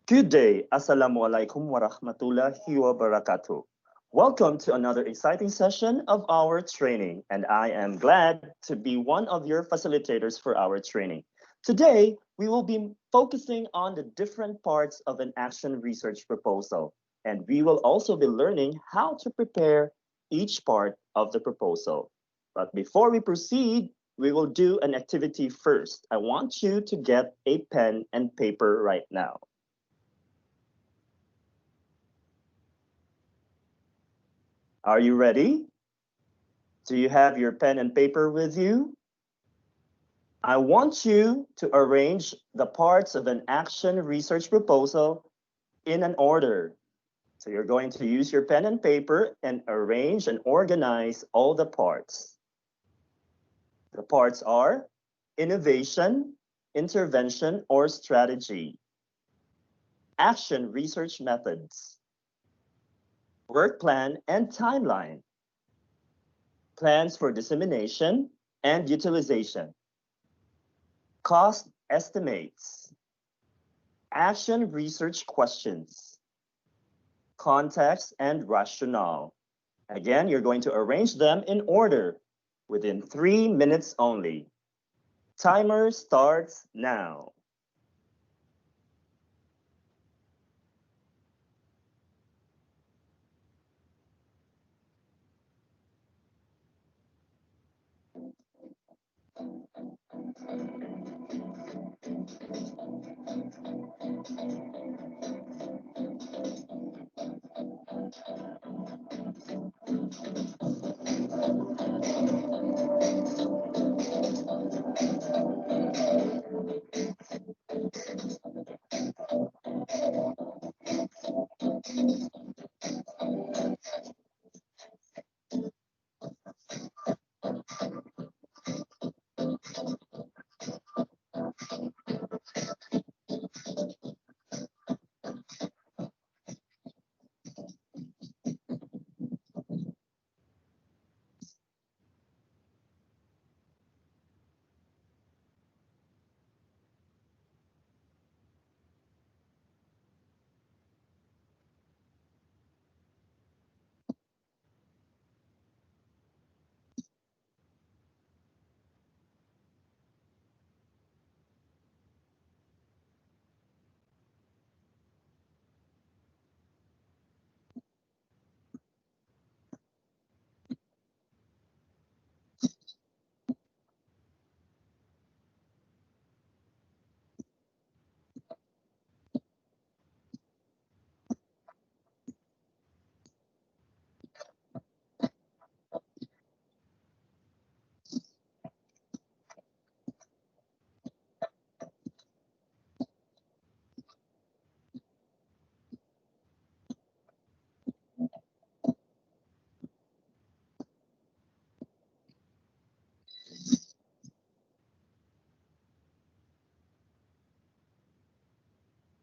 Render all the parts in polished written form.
Good day, Assalamualaikum warahmatullahi wabarakatuh. Welcome to another exciting session of our training, and I am glad to be one of your facilitators for our training. Today, we will be focusing on the different parts of an action research proposal, and we will also be learning how to prepare each part of the proposal. But before we proceed, we will do an activity first. I want you to get a pen and paper right now. Are you ready? Do you have your pen and paper with you? I want you to arrange the parts of an action research proposal in an order. So you're going to use your pen and paper and arrange and organize all the parts. The parts are innovation, intervention, or strategy, action research methods, work plan and timeline, plans for dissemination and utilization, cost estimates, action research questions, context and rationale. Again, you're going to arrange them in order within 3 minutes only. Timer starts now.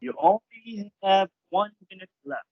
You only have 1 minute left.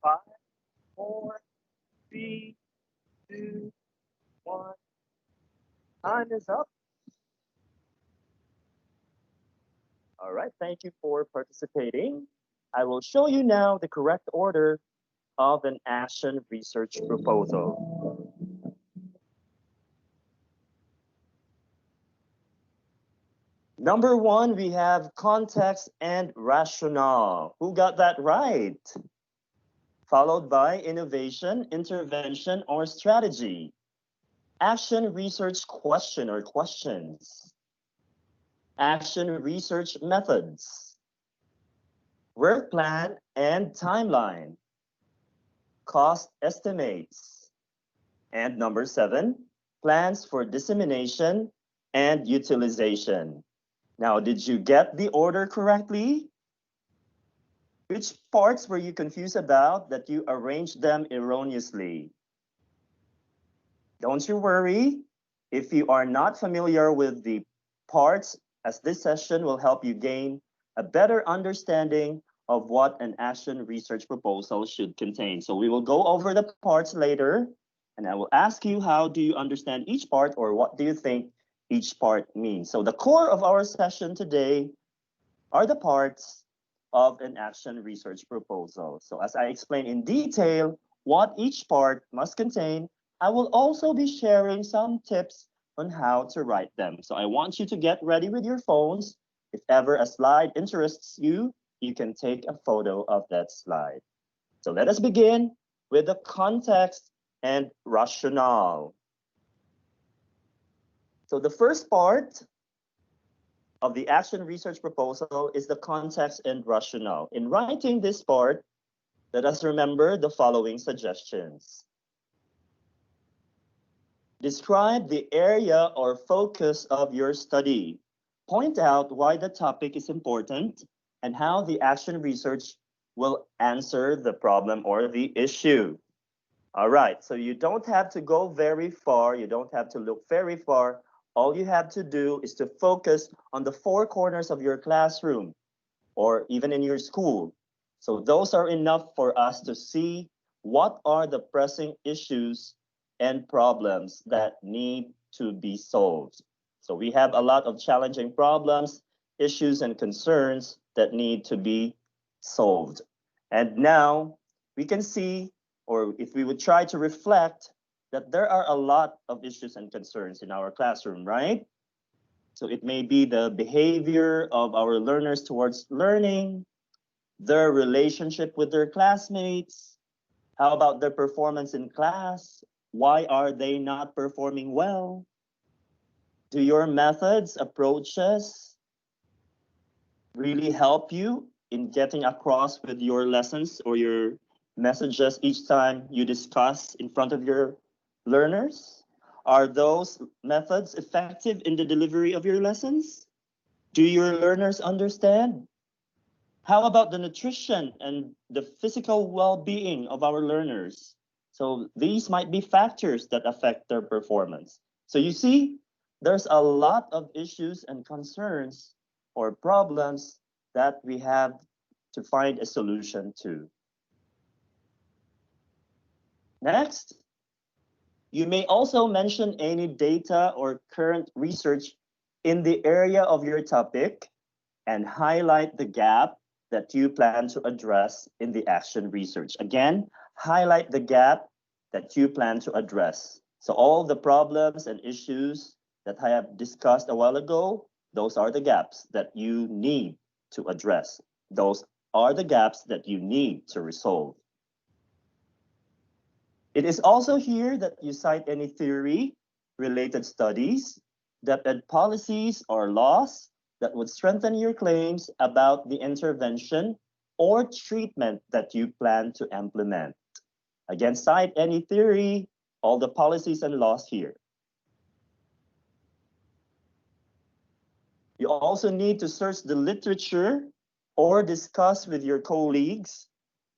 Five, four, three, two, one. Time is up. All right, thank you for participating. I will show you now the correct order of an action research proposal. Number one, we have context and rationale. Who got that right? followed by innovation, intervention, or strategy. Action research question or questions. Action research methods. Work plan and timeline. Cost estimates. And number 7, plans for dissemination and utilization. Now, did you get the order correctly? Which parts were you confused about that you arranged them erroneously? Don't you worry. If you are not familiar with the parts, as this session will help you gain a better understanding of what an action research proposal should contain. So we will go over the parts later, and I will ask you, how do you understand each part, or what do you think each part means? So the core of our session today are the parts of an action research proposal. So as I explain in detail what each part must contain, I will also be sharing some tips on how to write them. So I want you to get ready with your phones. If ever a slide interests you, you can take a photo of that slide. So let us begin with the context and rationale. So the first part of the action research proposal is the context and rationale. In writing this part, let us remember the following suggestions. Describe the area or focus of your study. Point out why the topic is important and how the action research will answer the problem or the issue. All right, so you don't have to go very far. You don't have to look very far. All you have to do is to focus on the 4 corners of your classroom or even in your school. So those are enough for us to see what are the pressing issues and problems that need to be solved. So we have a lot of challenging problems, issues, and concerns that need to be solved. And now we can see, or if we would try to reflect, that there are a lot of issues and concerns in our classroom, right? So it may be the behavior of our learners towards learning, their relationship with their classmates. How about their performance in class? Why are they not performing well? Do your methods, approaches really help you in getting across with your lessons or your messages each time you discuss in front of your learners? Are those methods effective in the delivery of your lessons? Do your learners understand? How about the nutrition and the physical well-being of our learners? So these might be factors that affect their performance. So you see, there's a lot of issues and concerns or problems that we have to find a solution to. Next, you may also mention any data or current research in the area of your topic and highlight the gap that you plan to address in the action research. Again, highlight the gap that you plan to address. So all the problems and issues that I have discussed a while ago, those are the gaps that you need to address. Those are the gaps that you need to resolve. It is also here that you cite any theory, related studies, that policies or laws that would strengthen your claims about the intervention or treatment that you plan to implement. Again, cite any theory, all the policies and laws here. You also need to search the literature or discuss with your colleagues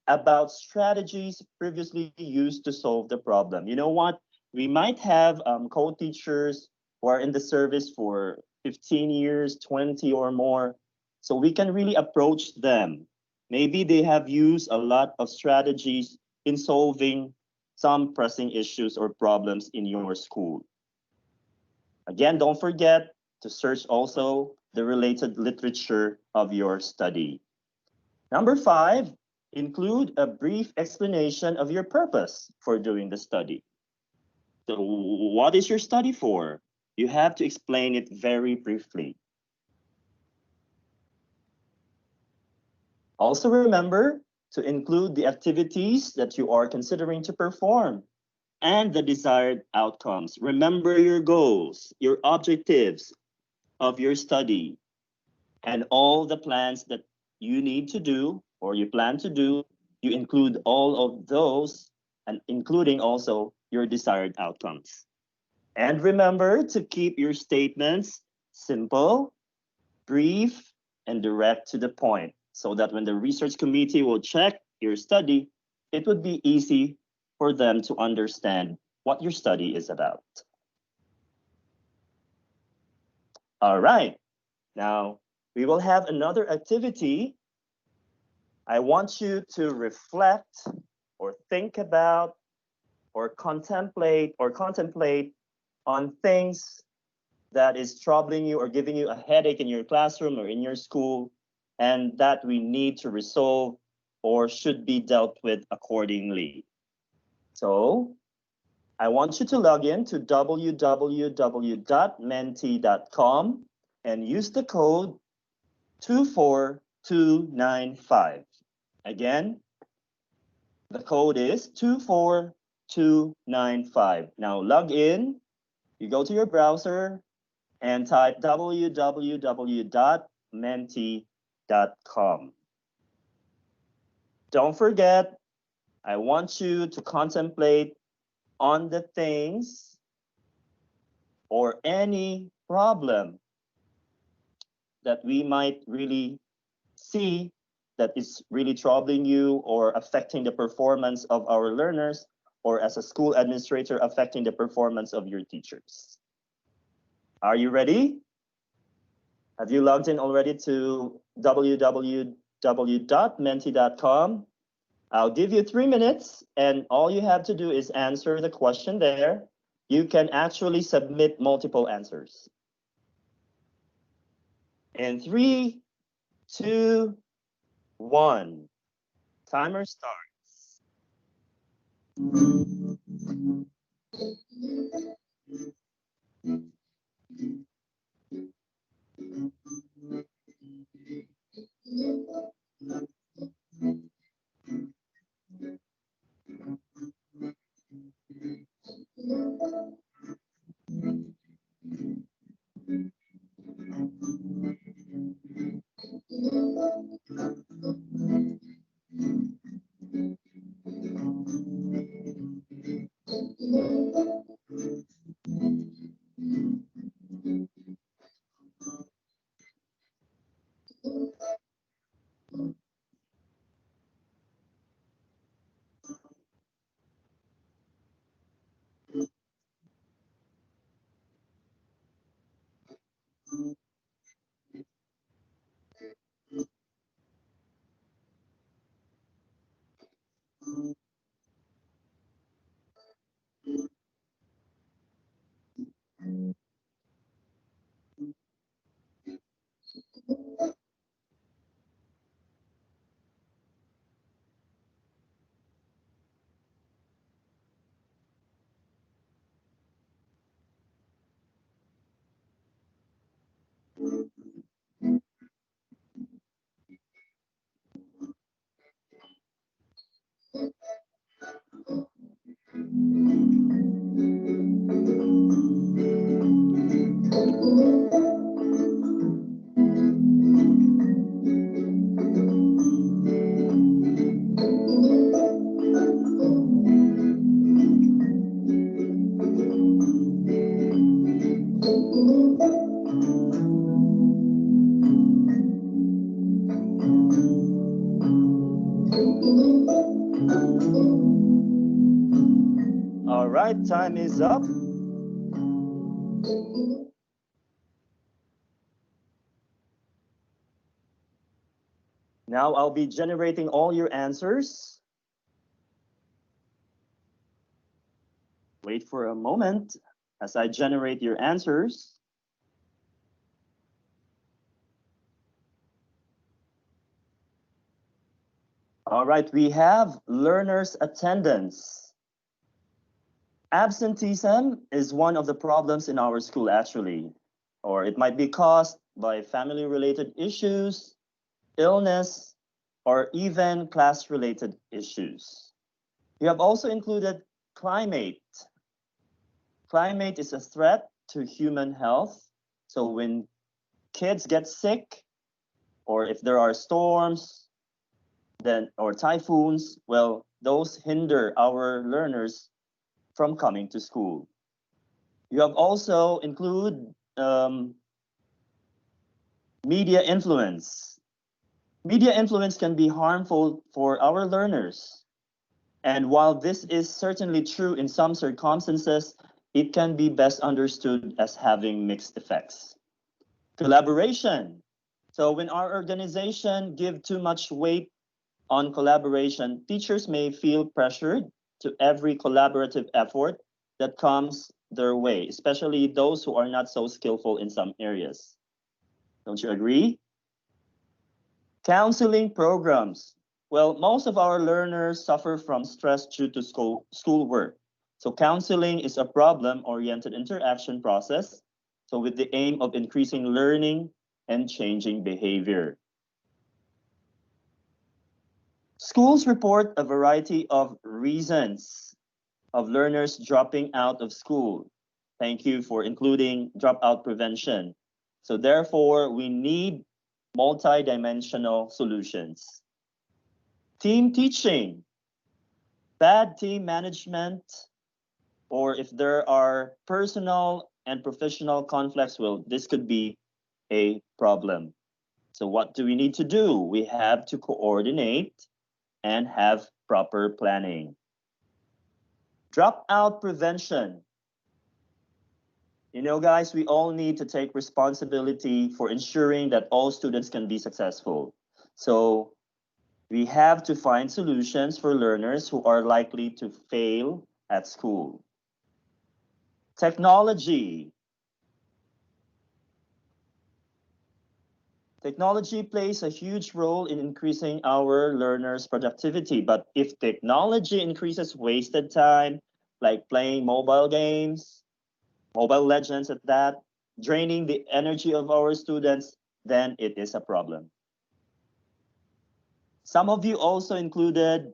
about strategies previously used to solve the problem. You know what? We might have co-teachers who are in the service for 15 years, 20 or more. So we can really approach them. Maybe they have used a lot of strategies in solving some pressing issues or problems in your school. Again, don't forget to search also the related literature of your study. Number 5, include a brief explanation of your purpose for doing the study. So what is your study for? You have to explain it very briefly. Also remember to include the activities that you are considering to perform and the desired outcomes. Remember your goals, your objectives of your study, and all the plans that you need to do or you plan to do. You include all of those and including also your desired outcomes. And remember to keep your statements simple, brief, and direct to the point so that when the research committee will check your study, it would be easy for them to understand what your study is about. All right, now we will have another activity. I want you to reflect or think about or contemplate on things that is troubling you or giving you a headache in your classroom or in your school, and that we need to resolve or should be dealt with accordingly. So I want you to log in to www.menti.com and use the code 24295. Again, the code is 24295. Now log in, you go to your browser and type www.menti.com. Don't forget, I want you to contemplate on the things or any problem that we might really see that is really troubling you or affecting the performance of our learners, or as a school administrator affecting the performance of your teachers. Are you ready? Have you logged in already to www.menti.com? I'll give you 3 minutes, and all you have to do is answer the question there. You can actually submit multiple answers. In 3, 2, 1. Timer starts. All right, time is up. Now I'll be generating all your answers. Wait for a moment as I generate your answers. All right, we have learners' attendance. Absenteeism is one of the problems in our school actually, or it might be caused by family-related issues, illness, or even class-related issues. You have also included climate. Climate is a threat to human health. So when kids get sick, or if there are storms, then or typhoons, well, those hinder our learners from coming to school. You have also included media influence. Media influence can be harmful for our learners. And while this is certainly true in some circumstances, it can be best understood as having mixed effects. Collaboration. So when our organization give too much weight on collaboration, teachers may feel pressured to every collaborative effort that comes their way, especially those who are not so skillful in some areas. Don't you agree? Counseling programs. Well, most of our learners suffer from stress due to schoolwork. So counseling is a problem-oriented interaction process, so with the aim of increasing learning and changing behavior. Schools report a variety of reasons of learners dropping out of school. Thank you for including dropout prevention. So therefore, we need multidimensional solutions. Team teaching, bad team management, or if there are personal and professional conflicts, well, this could be a problem. So what do we need to do? We have to coordinate and have proper planning. Dropout prevention. You know, guys, we all need to take responsibility for ensuring that all students can be successful. So we have to find solutions for learners who are likely to fail at school. Technology. Technology plays a huge role in increasing our learners' productivity, but if technology increases wasted time, like playing mobile games, Mobile Legends at that, draining the energy of our students, then it is a problem. Some of you also included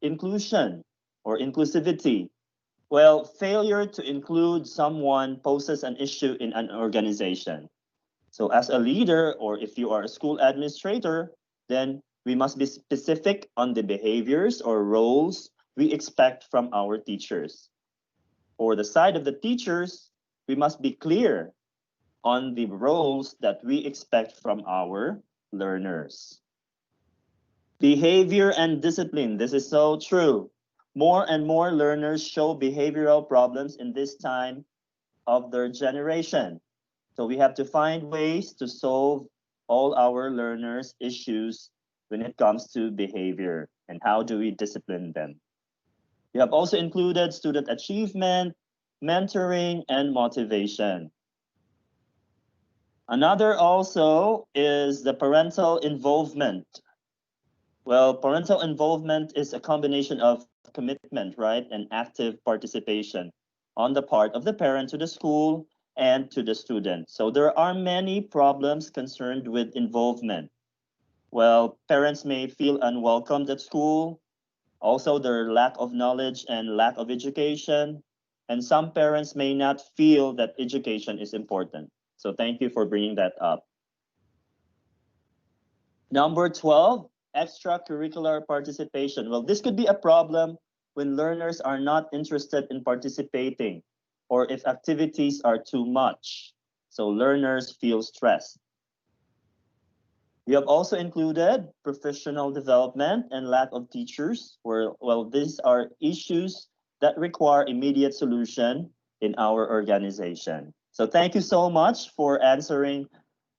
inclusion or inclusivity. Well, failure to include someone poses an issue in an organization. So as a leader, or if you are a school administrator, then we must be specific on the behaviors or roles we expect from our teachers. For the side of the teachers, we must be clear on the roles that we expect from our learners. Behavior and discipline. This is so true. More and more learners show behavioral problems in this time of their generation. So we have to find ways to solve all our learners' issues when it comes to behavior and how do we discipline them. We have also included student achievement, mentoring, and motivation. Another also is the parental involvement. Well, parental involvement is a combination of commitment, right, and active participation on the part of the parent to the school and to the student. So there are many problems concerned with involvement. Well, parents may feel unwelcomed at school, also their lack of knowledge and lack of education, and some parents may not feel that education is important. So thank you for bringing that up. Number 12, extracurricular participation. Well, this could be a problem when learners are not interested in participating or if activities are too much. So learners feel stressed. We have also included professional development and lack of teachers, where, well, these are issues that require immediate solution in our organization. So thank you so much for answering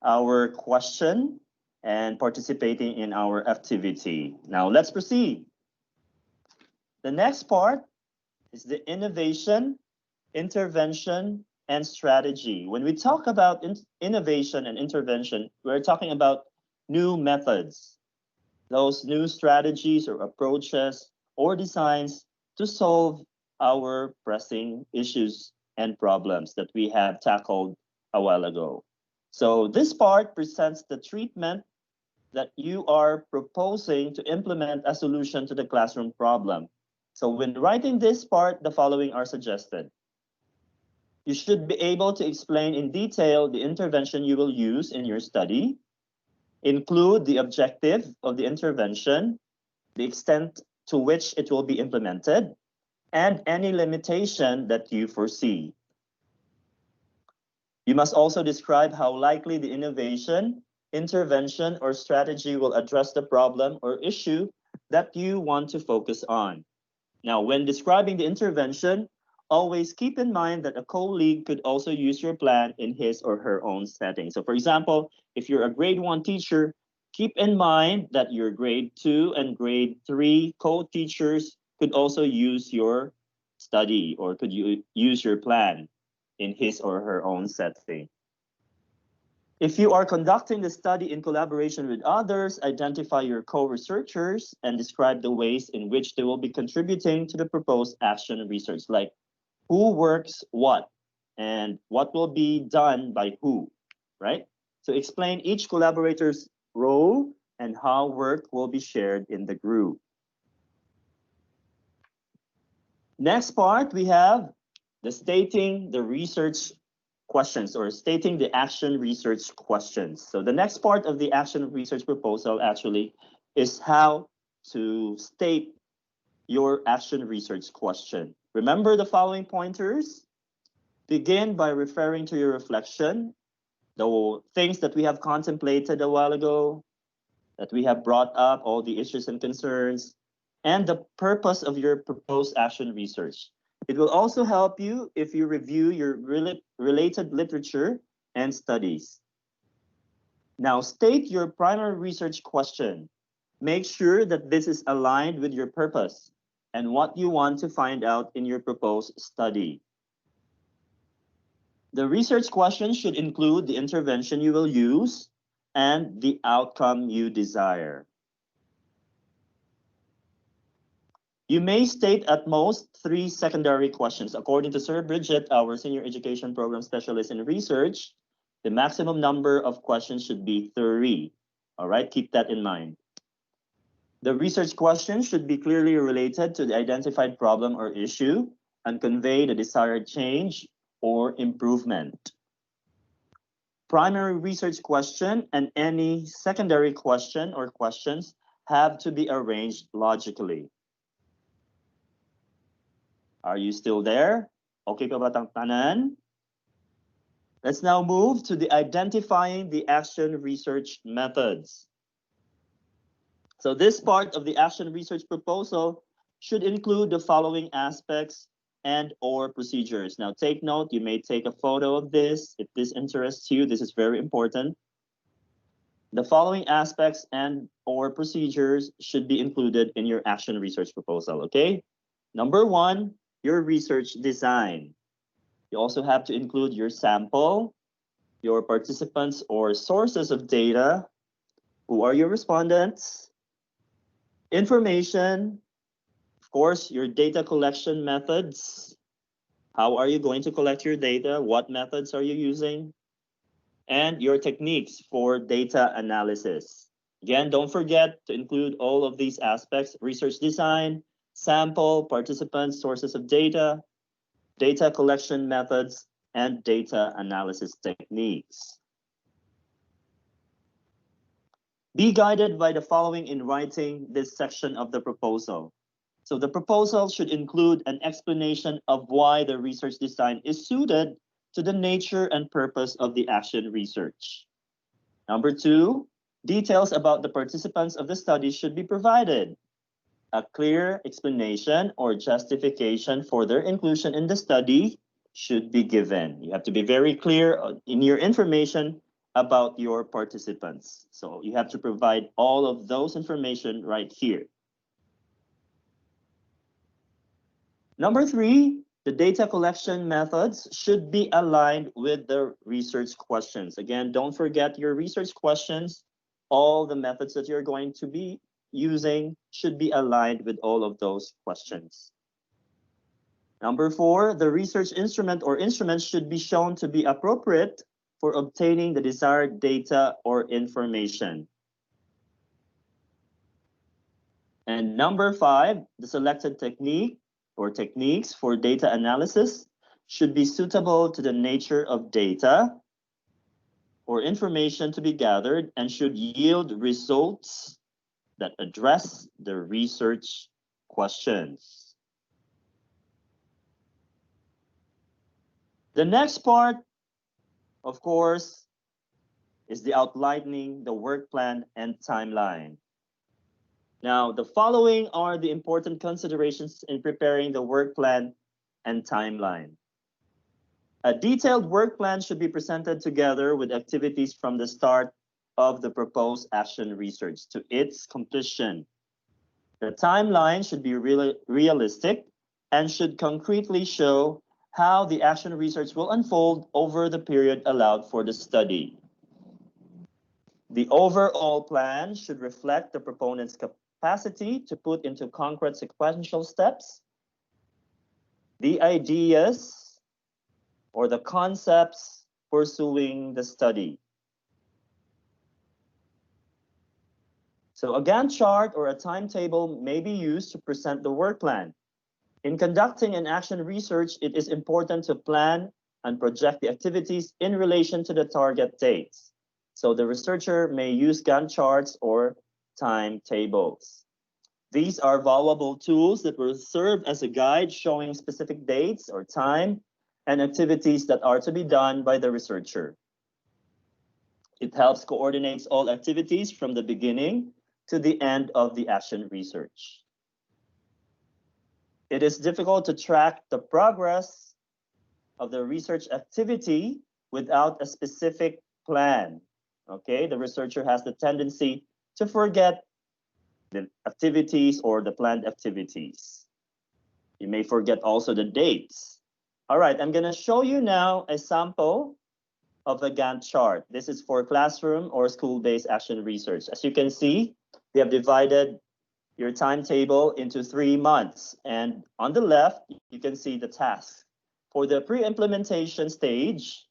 our question and participating in our activity. Now let's proceed. The next part is the innovation, intervention, and strategy. When we talk about innovation and intervention, we're talking about new methods, those new strategies or approaches or designs to solve our pressing issues and problems that we have tackled a while ago. So this part presents the treatment that you are proposing to implement a solution to the classroom problem. So when writing this part, the following are suggested. You should be able to explain in detail the intervention you will use in your study, include the objective of the intervention, the extent to which it will be implemented, and any limitation that you foresee. You must also describe how likely the innovation, intervention, or strategy will address the problem or issue that you want to focus on. Now, when describing the intervention, always keep in mind that a colleague could also use your plan in his or her own setting. So for example, if you're a grade 1 teacher, keep in mind that your grade 2 and grade 3 co-teachers could also use your study or could you use your plan in his or her own setting. If you are conducting the study in collaboration with others, identify your co-researchers and describe the ways in which they will be contributing to the proposed action research, like who works what and what will be done by who, right? So explain each collaborator's role and how work will be shared in the group. Next part, we have the stating the research questions or stating the action research questions. So the next part of the action research proposal actually is how to state your action research question. Remember the following pointers. Begin by referring to your reflection, the things that we have contemplated a while ago, that we have brought up, all the issues and concerns, and the purpose of your proposed action research. It will also help you if you review your related literature and studies. Now, state your primary research question. Make sure that this is aligned with your purpose and what you want to find out in your proposed study. The research question should include the intervention you will use and the outcome you desire. You may state at most 3 secondary questions. According to Sir Bridget, our Senior Education Program Specialist in Research, the maximum number of questions should be 3. All right, keep that in mind. The research question should be clearly related to the identified problem or issue and convey the desired change or improvement. Primary research question and any secondary question or questions have to be arranged logically. Are you still there? Okay pa ba tanan? Let's now move to the identifying the action research methods. So this part of the action research proposal should include the following aspects and or procedures. Now take note, you may take a photo of this if this interests you. This is very important. The following aspects and or procedures should be included in your action research proposal, okay? Number 1, your research design. You also have to include your sample, your participants or sources of data, who are your respondents, information, of course, your data collection methods. How are you going to collect your data? What methods are you using? And your techniques for data analysis. Again, don't forget to include all of these aspects: research design, sample, participants, sources of data, data collection methods, and data analysis techniques. Be guided by the following in writing this section of the proposal. So the proposal should include an explanation of why the research design is suited to the nature and purpose of the action research. Number 2, details about the participants of the study should be provided. A clear explanation or justification for their inclusion in the study should be given. You have to be very clear in your information about your participants. So you have to provide all of those information right here. Number 3, the data collection methods should be aligned with the research questions. Again, don't forget your research questions. All the methods that you're going to be using should be aligned with all of those questions. Number 4, the research instrument or instruments should be shown to be appropriate for obtaining the desired data or information. And number 5, the selected technique or techniques for data analysis should be suitable to the nature of data or information to be gathered and should yield results that address the research questions. The next part, of course, is the outlining the work plan and timeline. Now, the following are the important considerations in preparing the work plan and timeline. A detailed work plan should be presented together with activities from the start of the proposed action research to its completion. The timeline should be realistic and should concretely show how the action research will unfold over the period allowed for the study. The overall plan should reflect the proponent's capacity to put into concrete sequential steps the ideas or the concepts pursuing the study. So a Gantt chart or a timetable may be used to present the work plan. In conducting an action research, it is important to plan and project the activities in relation to the target dates. So the researcher may use Gantt charts or timetables. These are valuable tools that will serve as a guide showing specific dates or time and activities that are to be done by the researcher. It helps coordinate all activities from the beginning to the end of the action research. It is difficult to track the progress of the research activity without a specific plan. Okay, the researcher has the tendency to forget the activities or the planned activities. You may forget also the dates. All right, I'm gonna show you now a sample of a Gantt chart. This is for classroom or school-based action research. As you can see, we have divided your timetable into 3 months. And on the left, you can see the tasks. For the pre-implementation stage,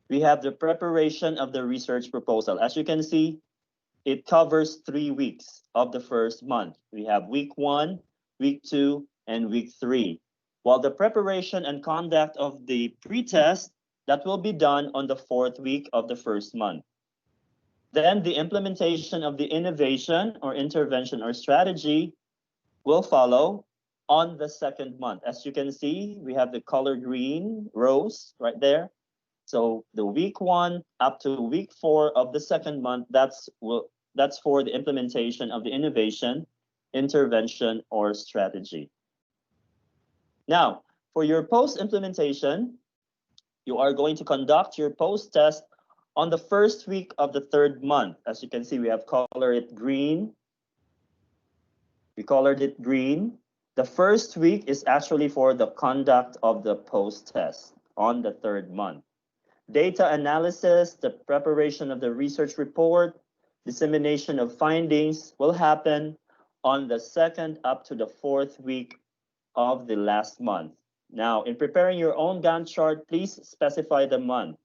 we have the preparation of the research proposal. As you can see, it covers 3 weeks of the first month. We have week 1, week 2, and week 3. While the preparation and conduct of the pre-test, that will be done on the 4th week of the first month. Then the implementation of the innovation or intervention or strategy will follow on the 2nd month. As you can see, we have the color green rows right there. So the week 1 up to week 4 of the 2nd month, that's for the implementation of the innovation, intervention, or strategy. Now, for your post-implementation, you are going to conduct your post-test on the 1st week of the 3rd month. As you can see, we have colored it green. We colored it green. The 1st week is actually for the conduct of the post-test on the 3rd month. Data analysis, the preparation of the research report, dissemination of findings will happen on the 2nd up to the 4th week of the last month. Now, in preparing your own Gantt chart, please specify the month.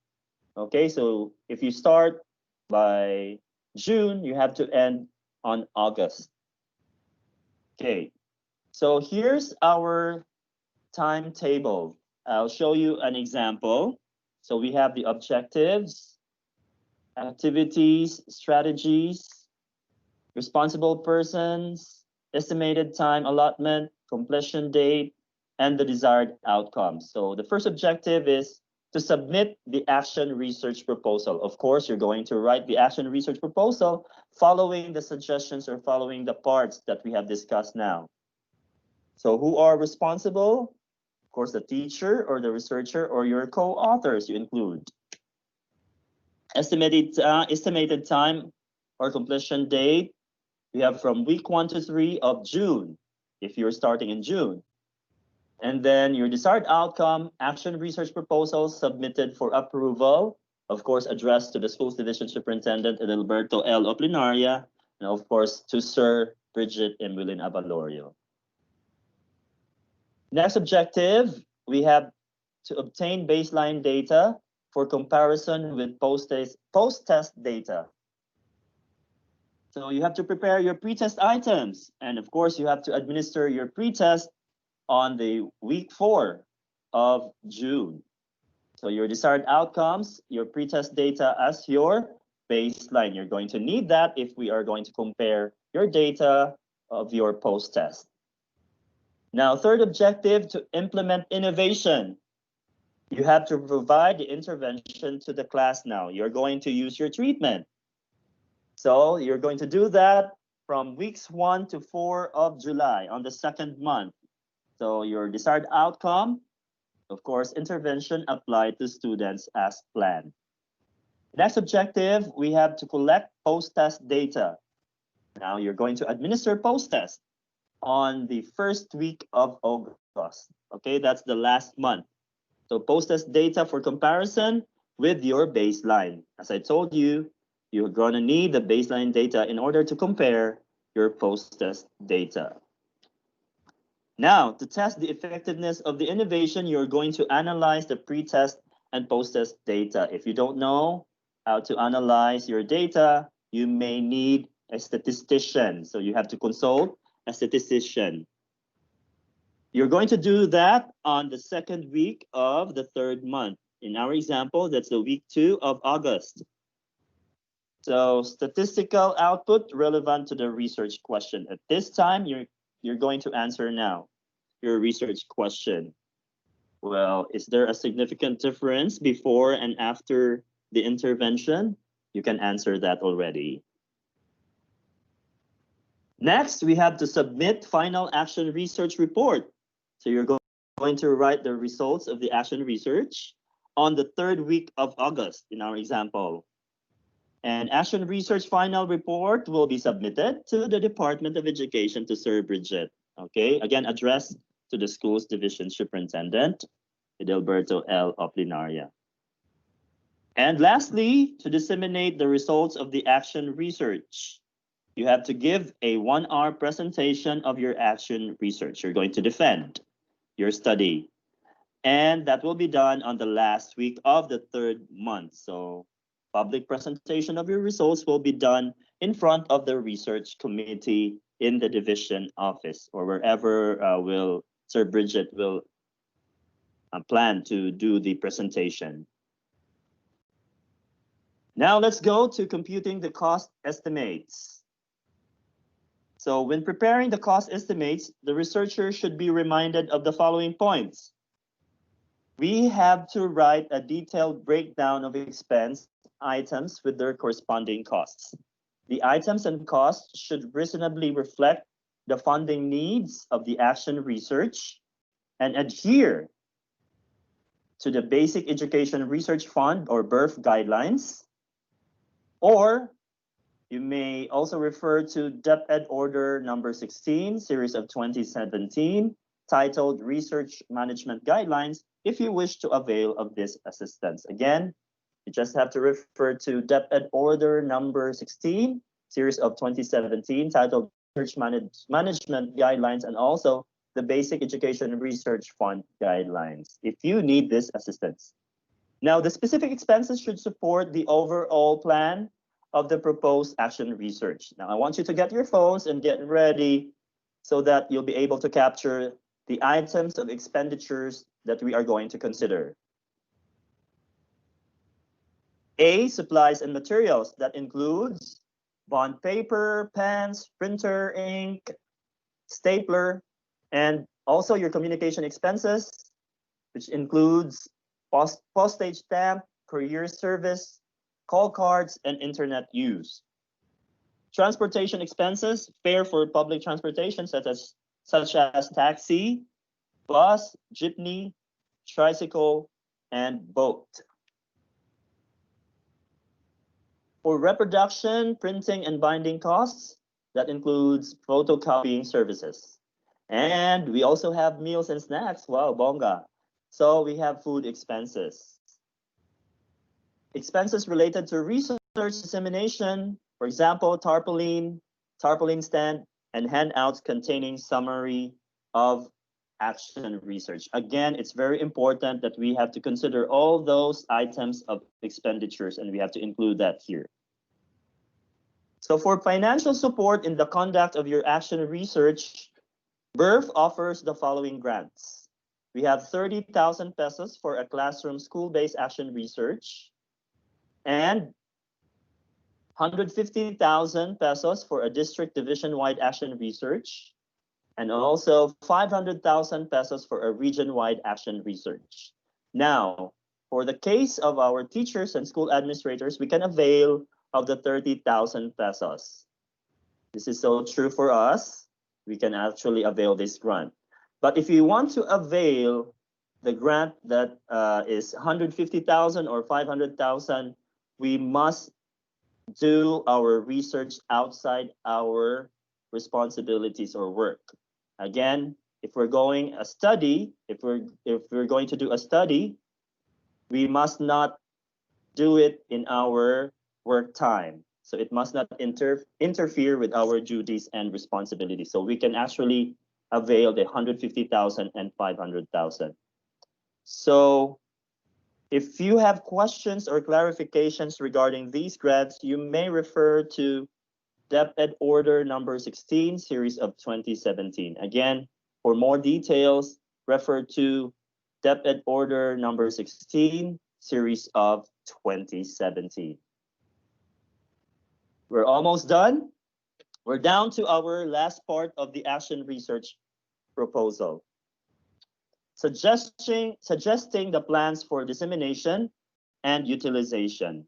Okay, so if you start by June, you have to end on August. Okay, so here's our timetable. I'll show you an example. So we have the objectives, activities, strategies, responsible persons, estimated time allotment, completion date, and the desired outcome. So the first objective is to submit the action research proposal. Of course, you're going to write the action research proposal following the suggestions or following the parts that we have discussed now. So who are responsible? Of course, the teacher or the researcher or your co-authors you include. Estimated time or completion date, we have from week 1 to 3 of June, if you're starting in June. And then your desired outcome, action research proposal submitted for approval, of course, addressed to the Schools Division Superintendent Alberto L. Oplinaria, and of course, to Sir Bridget Emilien Abalorio. Next objective, we have to obtain baseline data for comparison with post-test data. So you have to prepare your pretest items. And of course, you have to administer your pretest on the week 4 of June. So your desired outcomes, your pretest data as your baseline. You're going to need that if we are going to compare your data of your post-test. Now, third objective, to implement innovation. You have to provide the intervention to the class now. You're going to use your treatment. So you're going to do that from weeks 1 to 4 of July on the second month. So your desired outcome, of course, intervention applied to students as planned. Next objective, we have to collect post-test data. Now you're going to administer post-test on the first week of August. Okay, that's the last month. So post-test data for comparison with your baseline. As I told you, you're going to need the baseline data in order to compare your post-test data. Now, to test the effectiveness of the innovation, you're going to analyze the pre-test and post-test data. If you don't know how to analyze your data, you may need a statistician. So you have to consult a statistician. You're going to do that on the second week of the third month. In our example, that's the week 2 of August. So statistical output relevant to the research question. At this time, you're going to answer now your research question. Well, is there a significant difference before and after the intervention? You can answer that already. Next, we have to submit final action research report. So you're going to write the results of the action research on the third week of August in our example. And action research final report will be submitted to the Department of Education to Sir Bridget. Okay, again, addressed to the school's division superintendent, Edelberto L. Oplinaria. And lastly, to disseminate the results of the action research, you have to give a 1-hour presentation of your action research. You're going to defend your study. And that will be done on the last week of the third month. So public presentation of your results will be done in front of the research committee in the division office or wherever Sir Bridget will plan to do the presentation. Now let's go to computing the cost estimates. So when preparing the cost estimates, the researcher should be reminded of the following points. We have to write a detailed breakdown of expense items with their corresponding costs. The items and costs should reasonably reflect the funding needs of the action research and adhere to the Basic Education Research Fund or BERF guidelines, or you may also refer to DepEd Order number 16, series of 2017, titled Research Management Guidelines, if you wish to avail of this assistance. Again, you just have to refer to DepEd Order number 16, series of 2017, titled Research Management Guidelines, and also the Basic Education Research Fund Guidelines, if you need this assistance. Now, the specific expenses should support the overall plan of the proposed action research. Now, I want you to get your phones and get ready so that you'll be able to capture the items of expenditures that we are going to consider. A, supplies and materials. That includes bond paper, pens, printer, ink, stapler, and also your communication expenses, which includes postage stamp, courier service, call cards, and internet use. Transportation expenses, fare for public transportation such as taxi, bus, jeepney, tricycle, and boat. For reproduction, printing, and binding costs, that includes photocopying services. And we also have meals and snacks. Wow, bonga. So we have food expenses. Expenses related to research dissemination, for example, tarpaulin stand, and handouts containing summary of action research. Again, it's very important that we have to consider all those items of expenditures, and we have to include that here. So for financial support in the conduct of your action research, BERF offers the following grants. We have 30,000 pesos for a classroom school-based action research and 150,000 pesos for a district division-wide action research, and also 500,000 pesos for a region-wide action research. Now, for the case of our teachers and school administrators, we can avail of the 30,000 pesos. This is so true for us. We can actually avail this grant. But if you want to avail the grant that is 150,000 or 500,000, we must do our research outside our responsibilities or work. Again, if we're going a study, if we're going to do a study, we must not do it in our work time. So it must not interfere with our duties and responsibilities. So we can actually avail the 150,000 and 500,000. So if you have questions or clarifications regarding these grants, you may refer to DepEd Order number 16, series of 2017. Again, for more details, refer to DepEd Order number 16, series of 2017. We're almost done. We're down to our last part of the action research proposal. Suggesting the plans for dissemination and utilization.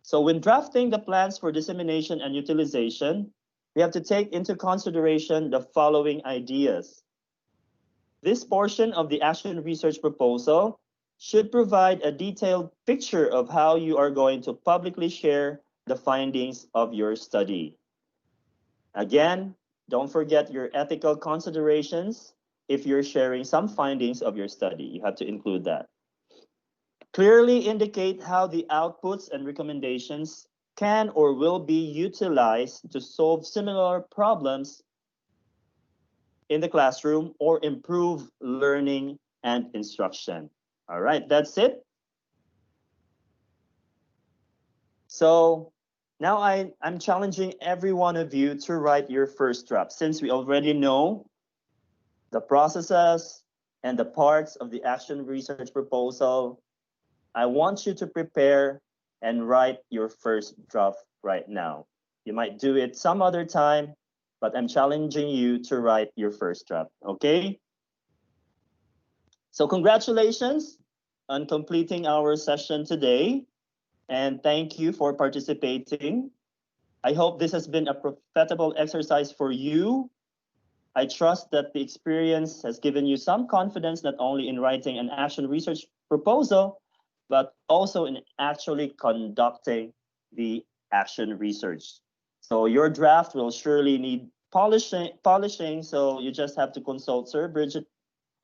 So when drafting the plans for dissemination and utilization, we have to take into consideration the following ideas. This portion of the action research proposal should provide a detailed picture of how you are going to publicly share the findings of your study. Again, don't forget your ethical considerations. If you're sharing some findings of your study, you have to include that. Clearly indicate how the outputs and recommendations can or will be utilized to solve similar problems in the classroom or improve learning and instruction. All right, that's it. So now I'm challenging every one of you to write your first draft. Since we already know the processes and the parts of the action research proposal, I want you to prepare and write your first draft right now. You might do it some other time, but I'm challenging you to write your first draft, okay? So congratulations on completing our session today, and thank you for participating. I hope this has been a profitable exercise for you. I trust that the experience has given you some confidence not only in writing an action research proposal, but also in actually conducting the action research. So your draft will surely need polishing, so you just have to consult Sir Bridget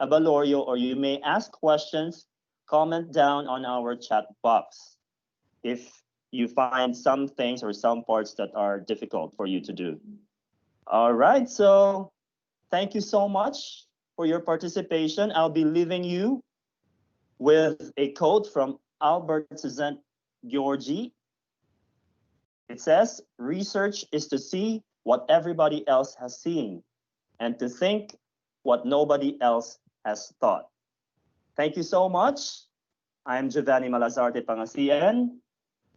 Abalorio, or you may ask questions, comment down on our chat box if you find some things or some parts that are difficult for you to do. All right, so thank you so much for your participation. I'll be leaving you with a quote from Albert St. Georgi. It says, research is to see what everybody else has seen and to think what nobody else has thought. Thank you so much. I'm Jovanny Malazarte Pangasian,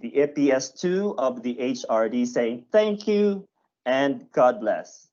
the EPS2 of the HRD, saying thank you and God bless.